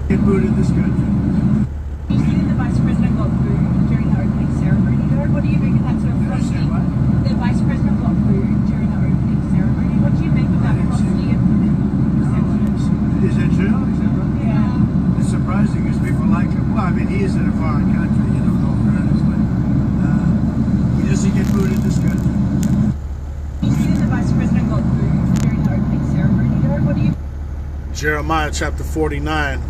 Get booed in this country. You see that the vice president got booed during the opening ceremony, though? What do you make of that sort of frosty? The vice president got booed during the opening ceremony. What do you make of that frosty and Is that true? Is that right? yeah? It's surprising because people like him. Well, I mean, he is in a foreign country, you know, no fairness, but he doesn't get booed in this country. You see that the vice president got booed during the opening ceremony, though? What do you? Jeremiah chapter 49,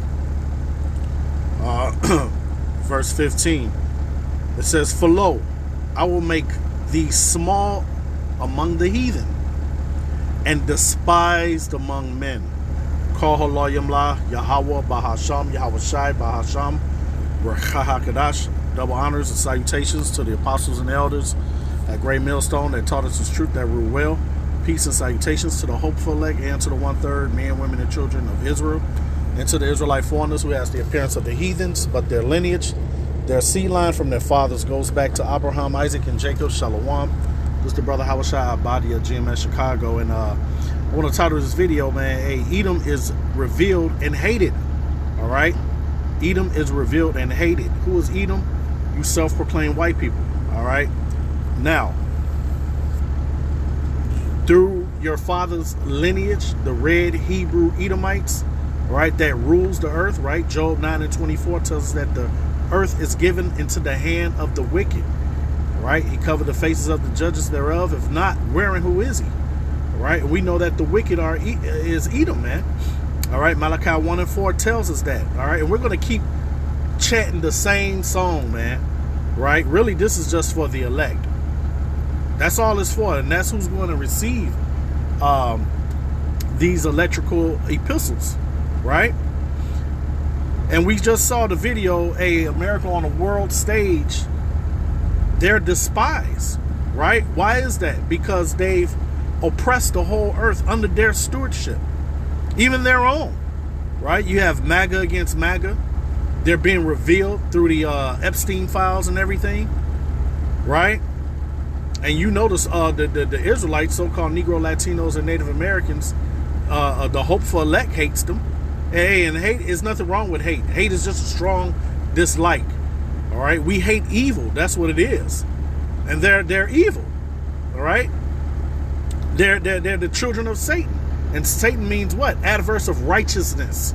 verse 15. It says, "For lo, I will make thee small among the heathen, and despised among men. Kol ha'layim la Yahweh Bahasham, Yahweh Shai Bahasham, Rakahakadash." Double honors and salutations to the apostles and elders at Great Millstone that taught us this truth that rule well. Peace and salutations to the hopeful elect and to the 1/3 men, women, and children of Israel, and to the Israelite foreigners who has the appearance of the heathens, but their lineage, their seed line from their fathers goes back to Abraham, Isaac, and Jacob. Shalom. This is the brother Hawashai Abadi of GMS Chicago, and I want to title this video, man, hey, Edom is revealed and hated. All right, Edom is revealed and hated. Who is Edom? You self-proclaimed white people. All right, now, through your father's lineage, the red Hebrew Edomites, right, that rules the earth, right? Job 9:24 tells us that the earth is given into the hand of the wicked, right? He covered the faces of the judges thereof. If not, where and who is he? Right? We know that the wicked is Edom, man. All right, Malachi 1:4 tells us that. All right, and we're going to keep chanting the same song, man. Right? Really, this is just for the elect. That's all it's for, and that's who's going to receive these electrical epistles, right? And we just saw the video, America on a world stage. They're despised, right? Why is that? Because they've oppressed the whole earth under their stewardship, even their own, right? You have MAGA against MAGA. They're being revealed through the Epstein files and everything, right? And you notice the Israelites, so-called Negro, Latinos, and Native Americans, the hopeful elect hates them. Hey, and hate is nothing wrong with hate. Hate is just a strong dislike. All right, we hate evil. That's what it is, and they're evil. All right, they're the children of Satan, and Satan means what? Adverse of righteousness.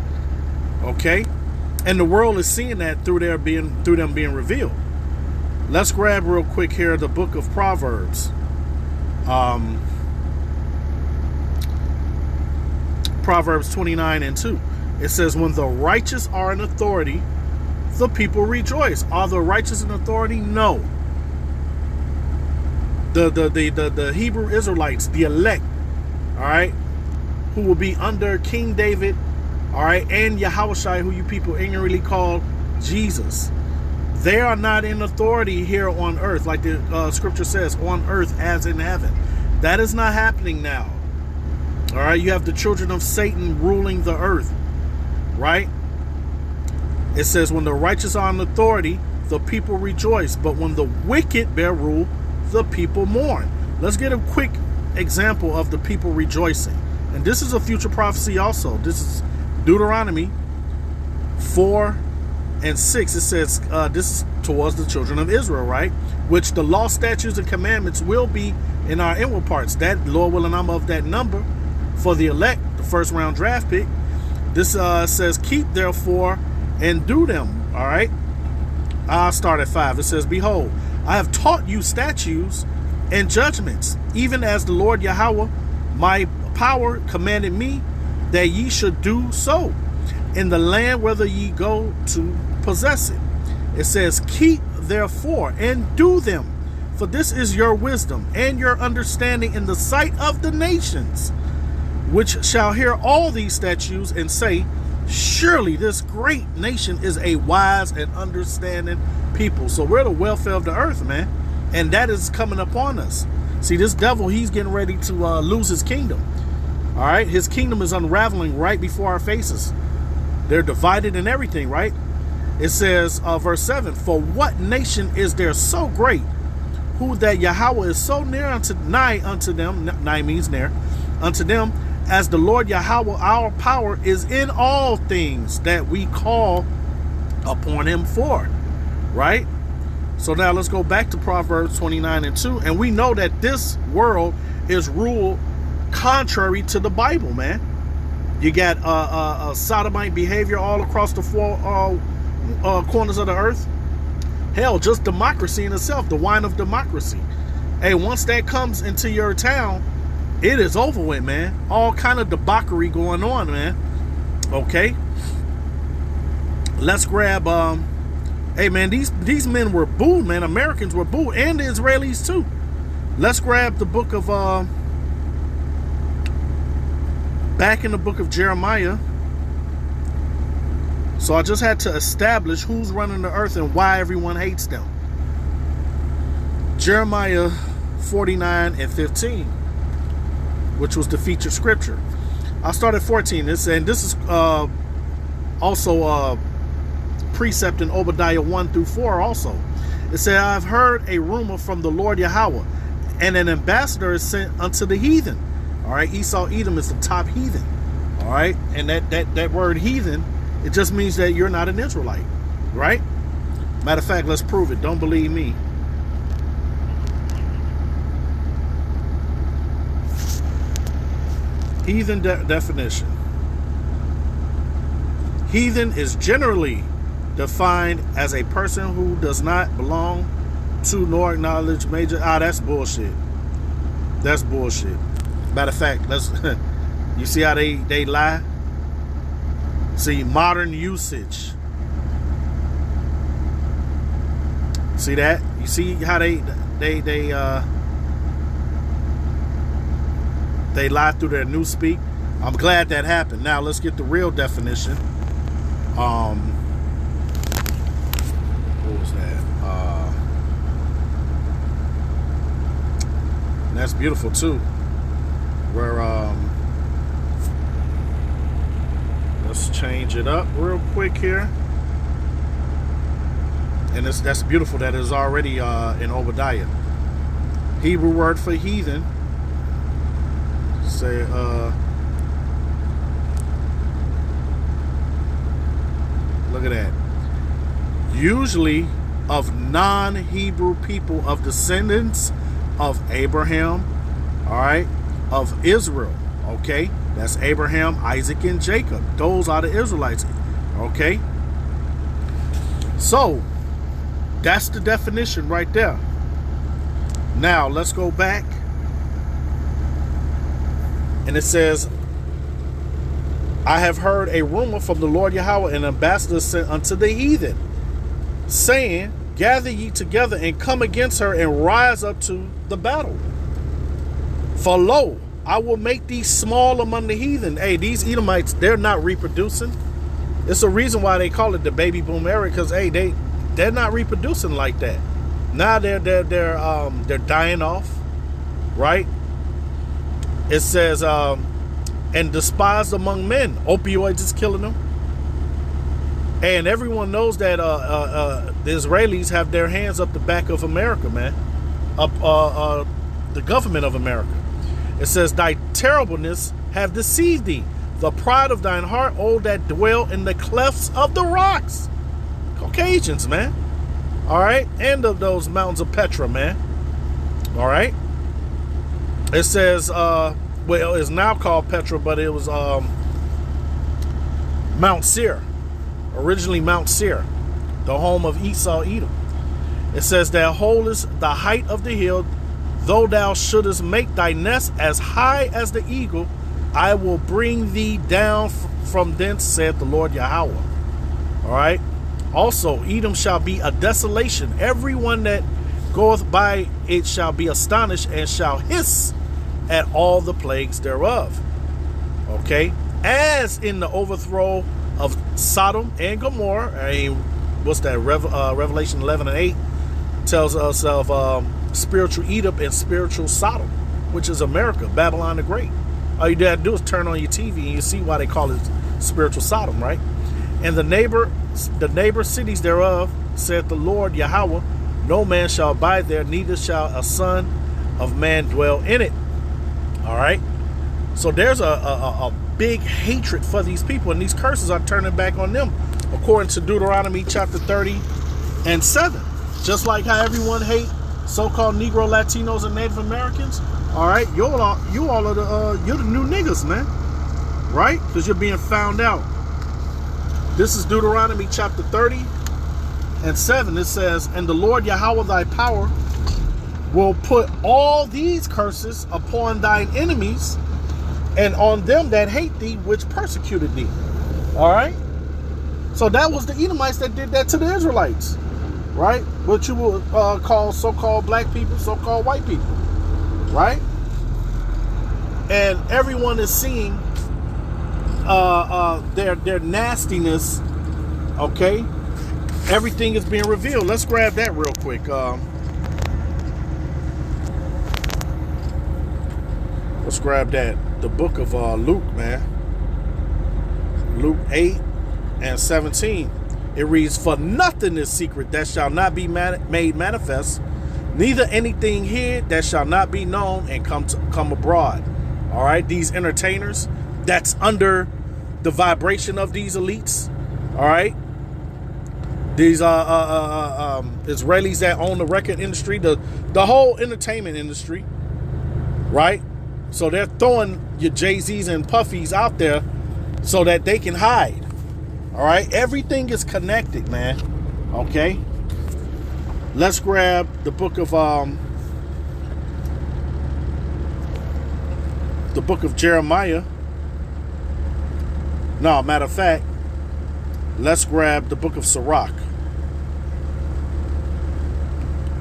Okay, and the world is seeing that through them being revealed. Let's grab real quick here the book of Proverbs. Proverbs 29:2. It says, "When the righteous are in authority, the people rejoice." Are the righteous in authority? No. The Hebrew Israelites, the elect, all right, who will be under King David, all right, and Yahushua, who you people ignorantly call Jesus. They are not in authority here on earth, like the scripture says, on earth as in heaven. That is not happening now. All right, you have the children of Satan ruling the earth, right? It says, "When the righteous are in authority, the people rejoice. But when the wicked bear rule, the people mourn." Let's get a quick example of the people rejoicing. And this is a future prophecy also. This is Deuteronomy 4:6. It says, this is towards the children of Israel, right? Which the law, statutes, and commandments will be in our inward parts. That, Lord willing, I'm of that number for the elect, the first round draft pick. This says, "Keep therefore and do them." All right. I'll start at 5. It says, "Behold, I have taught you statutes and judgments, even as the Lord Yahweh, my power, commanded me, that ye should do so in the land whither ye go to possess it." It says, "Keep therefore and do them, for this is your wisdom and your understanding in the sight of the nations, which shall hear all these statutes and say, surely this great nation is a wise and understanding people." So we're the welfare of the earth, man. And that is coming upon us. See, this devil, he's getting ready to lose his kingdom. All right. His kingdom is unraveling right before our faces. They're divided and everything, right? It says, verse 7, "For what nation is there so great, who that Yahweh is so nigh unto them," nigh means near, "unto them, as the Lord Yahweh, our power is in all things that we call upon him for, right? So now let's go back to Proverbs 29:2, and we know that this world is ruled contrary to the Bible, man. You got sodomite behavior all across the four corners of the earth. Hell, just democracy in itself, the wine of democracy. Hey, once that comes into your town, it is over with, man. All kind of debauchery going on, man. Okay. Let's grab, hey, man, these men were booed, man. Americans were booed, and the Israelis, too. Let's grab the book of, back in the book of Jeremiah. So I just had to establish who's running the earth and why everyone hates them. Jeremiah 49:15, which was the featured scripture. I started 14. And this is also precept in Obadiah 1-4 also. It said, I've heard a rumor from the Lord Yahweh, and an ambassador is sent unto the heathen. All right, Esau Edom is the top heathen. All right, and that word heathen, it just means that you're not an Israelite, right? Matter of fact, let's prove it. Don't believe me. Heathen definition. Heathen is generally defined as a person who does not belong to nor acknowledge major. That's bullshit. That's bullshit. Matter of fact, let's. You see how they lie? See, modern usage. See that? You see how they lie through their newspeak? I'm glad that happened. Now let's get the real definition. What was that? And that's beautiful too. Where let's change it up real quick here. And that's beautiful that is already in Obadiah. Hebrew word for heathen. Say look at that. Usually of non-Hebrew people, of descendants of Abraham, all right, of Israel, okay? That's Abraham, Isaac, and Jacob. Those are the Israelites, okay? So, that's the definition right there. Now, let's go back. And it says, I have heard a rumor from the Lord Yahweh, an ambassador sent unto the heathen, saying, gather ye together and come against her and rise up to the battle. For lo, I will make thee small among the heathen. Hey, these Edomites, they're not reproducing. It's a reason why they call it the baby boom era, because hey, they're not reproducing like that. Now they're dying off, right? It says, and despised among men. Opioids is killing them. And everyone knows that the Israelis have their hands up the back of America, man. Up the government of America. It says, thy terribleness have deceived thee. The pride of thine heart, O that dwell in the clefts of the rocks. Caucasians, man. All right. And of those mountains of Petra, man. All right. It says, well, it's now called Petra, but it was Mount Seir. Originally Mount Seir, the home of Esau Edom. It says, thou holdest the height of the hill, though thou shouldest make thy nest as high as the eagle, I will bring thee down from thence, saith the Lord Yahweh. All right. Also, Edom shall be a desolation. Everyone that goeth by it shall be astonished and shall hiss at all the plagues thereof. Okay. As in the overthrow of Sodom and Gomorrah. What's that? Revelation 11:8 tells us of spiritual Edom and spiritual Sodom, which is America, Babylon the Great. All you have to do is turn on your TV and you see why they call it spiritual Sodom, right? And the neighbor cities thereof, saith the Lord Yahweh, no man shall abide there, neither shall a son of man dwell in it. All right. So there's a big hatred for these people, and these curses are turning back on them, according to Deuteronomy chapter 30 and 7. Just like how everyone hate so-called Negro, Latinos, and Native Americans. All right, you all are you're the new niggas, man. Right? Because you're being found out. This is Deuteronomy chapter 30 and 7. It says, "And the Lord Yahweh thy power will put all these curses upon thine enemies and on them that hate thee, which persecuted thee." All right? So that was the Edomites that did that to the Israelites. Right? What you will call so-called black people, so-called white people. Right? And everyone is seeing their nastiness. Okay? Everything is being revealed. Let's grab that real quick. Let's grab that. The book of Luke, man. Luke 8 and 17. It reads, "For nothing is secret that shall not be made manifest, neither anything hid that shall not be known and come abroad." All right, these entertainers that's under the vibration of these elites. All right, these Israelis that own the record industry, the whole entertainment industry. Right. So they're throwing your Jay-Z's and Puffys out there so that they can hide. All right. Everything is connected, man. Okay. Let's grab the book of Jeremiah. No, matter of fact, let's grab the book of Sirach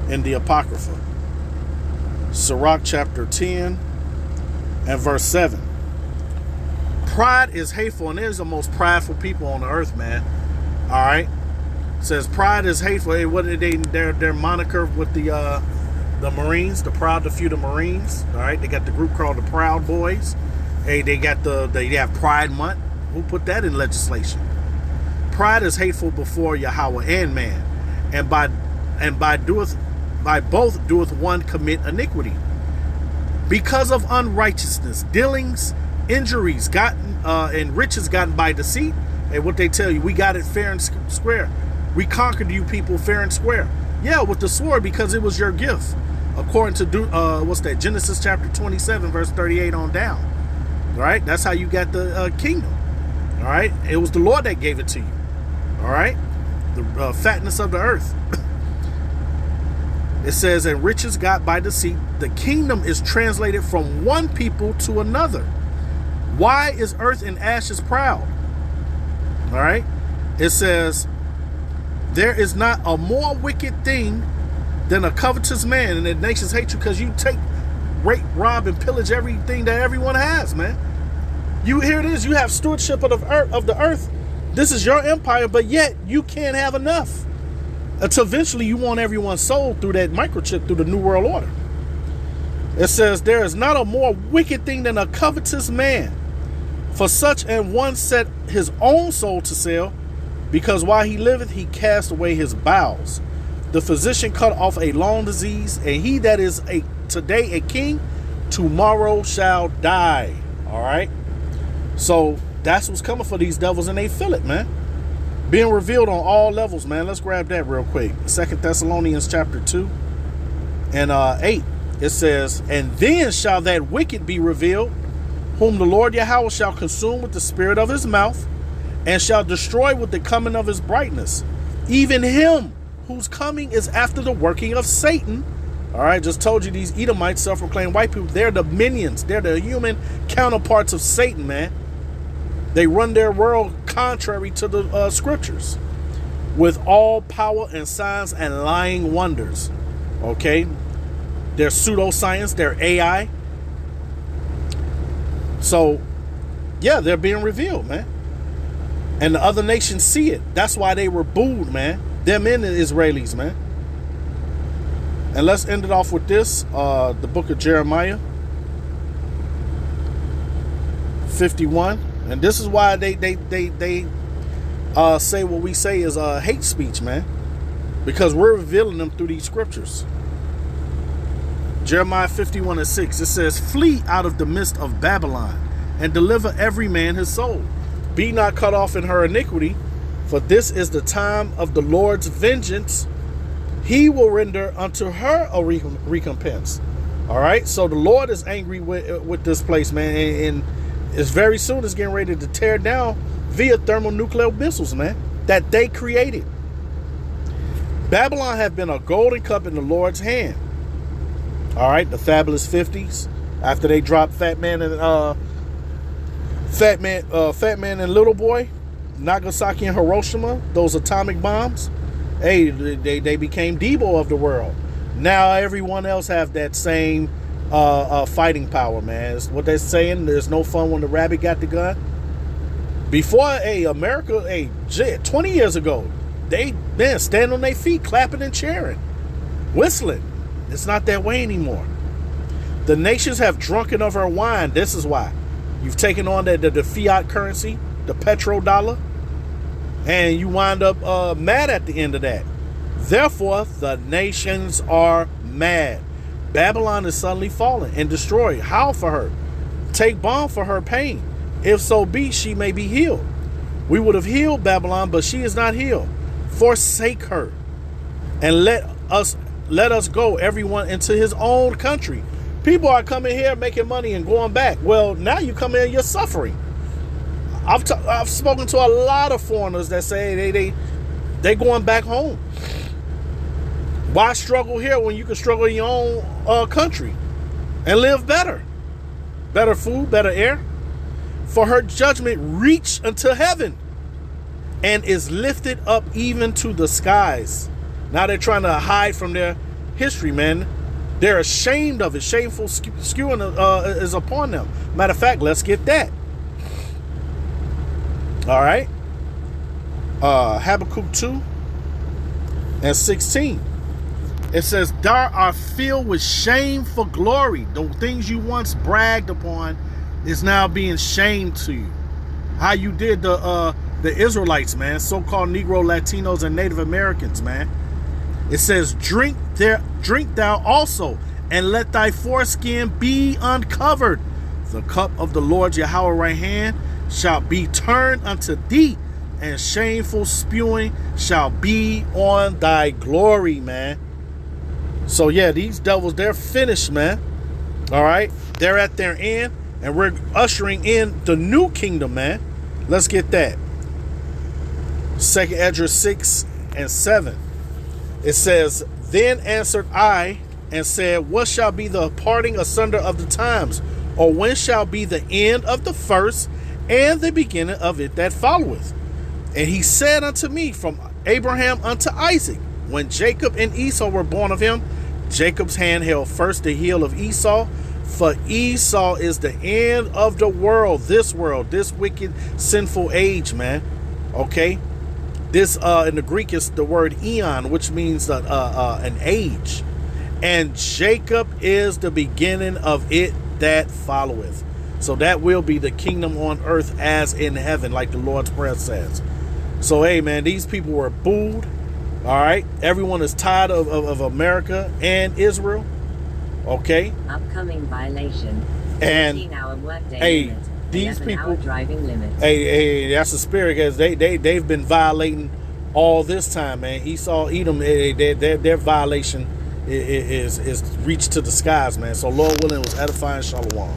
in the Apocrypha. Sirach chapter 10 and verse 7. Pride is hateful, and there's the most prideful people on the earth, man. All right. It says pride is hateful. Hey, what are their moniker with the Marines, the Proud, the Few, the Marines. All right. They got the group called the Proud Boys. Hey, they have Pride Month. Who put that in legislation? Pride is hateful before Yahweh and man, and by both doeth one commit iniquity. Because of unrighteousness, dealings, injuries gotten, and riches gotten by deceit. And what they tell you, we got it fair and square. We conquered you people fair and square. Yeah, with the sword, because it was your gift. According to Genesis chapter 27, verse 38 on down. All right, that's how you got the kingdom. All right, it was the Lord that gave it to you. All right, the fatness of the earth. It says, "And riches got by deceit, the kingdom is translated from one people to another. Why is earth in ashes proud?" All right. It says, "There is not a more wicked thing than a covetous man, and the nations hate you because you take, rape, rob, and pillage everything that everyone has, man." You hear it is, you have stewardship of the earth. This is your empire, but yet you can't have enough. Until eventually you want everyone sold through that microchip, through the New World Order. It says, "There is not a more wicked thing than a covetous man. For such an one set his own soul to sell, because while he liveth, he cast away his bowels. The physician cut off a long disease, and he that is today a king, tomorrow shall die." All right. So that's what's coming for these devils, and they feel it, man. Being revealed on all levels, man. Let's grab that real quick. 2 Thessalonians chapter 2 and 8. It says, "And then shall that wicked be revealed, whom the Lord Yahweh shall consume with the spirit of his mouth, and shall destroy with the coming of his brightness, even him whose coming is after the working of Satan." All right, just told you these Edomites, self-proclaimed white people, they're the minions. They're the human counterparts of Satan, man. They run their world contrary to the scriptures with all power and signs and lying wonders. Okay? They're pseudoscience. They're AI. So, yeah, they're being revealed, man. And the other nations see it. That's why they were booed, man. Them and the Israelis, man. And let's end it off with this. The book of Jeremiah 51. And this is why they say what we say is hate speech, man. Because we're revealing them through these scriptures. Jeremiah 51:6. It says, flee out of the midst of Babylon, and deliver every man his soul. Be not cut off in her iniquity, for this is the time of the Lord's vengeance. He will render unto her a recompense. All right, so the Lord is angry with this place, man, and it's very soon it's getting ready to tear down via thermonuclear missiles, man, that they created. Babylon have been a golden cup in the Lord's hand. All right, the fabulous 50s, after they dropped Fat Man and Little Boy, Nagasaki and Hiroshima, those atomic bombs. Hey, they became Debo of the world. Now everyone else have that same fighting power, man. It's what they're saying. There's no fun when the rabbit got the gun. Before, America, 20 years ago, they stand on their feet, clapping and cheering, whistling. It's not that way anymore. The nations have drunken of her wine. This is why. You've taken on the fiat currency, the petrodollar, and you wind up mad at the end of that. Therefore, the nations are mad. Babylon is suddenly fallen and destroyed. Howl for her. Take balm for her pain. If so be, she may be healed. We would have healed Babylon, but she is not healed. Forsake her, and let us go, everyone, into his own country. People are coming here making money and going back. Well, now you come in, you're suffering. I've spoken to a lot of foreigners that say they going back home. Why struggle here when you can struggle in your own country and live better? Better food, better air. For her judgment reached unto heaven and is lifted up even to the skies. Now they're trying to hide from their history, man. They're ashamed of it. Shameful skewing is upon them. Matter of fact, let's get that. All right. Habakkuk 2:16. It says, thou art filled with shame for glory. The things you once bragged upon is now being shamed to you. How you did the Israelites, man, so-called Negro, Latinos, and Native Americans, man. It says, drink thou also, and let thy foreskin be uncovered. The cup of the Lord Yahweh right hand shall be turned unto thee, and shameful spewing shall be on thy glory, man. So yeah, these devils, they're finished, man. All right, they're at their end, and we're ushering in the new kingdom, man. Let's get that. 2 Esdras 6:7. It says, then answered I and said, what shall be the parting asunder of the times? Or when shall be the end of the first and the beginning of it that followeth? And he said unto me, from Abraham unto Isaac, when Jacob and Esau were born of him, Jacob's hand held first the heel of Esau, for Esau is the end of the world, this wicked, sinful age, man. Okay? This, in the Greek, is the word eon, which means an age. And Jacob is the beginning of it that followeth. So that will be the kingdom on earth as in heaven, like the Lord's Prayer says. So, hey, man, these people were booed. All right? Everyone is tired of America and Israel. Okay? Upcoming violation. And, 15-hour workday hey, limit. these people, driving limit. hey, that's the spirit, guys. They've been violating all this time, man. Esau, Edom, their violation is reached to the skies, man. So Lord willing, it was edifying. Shalom.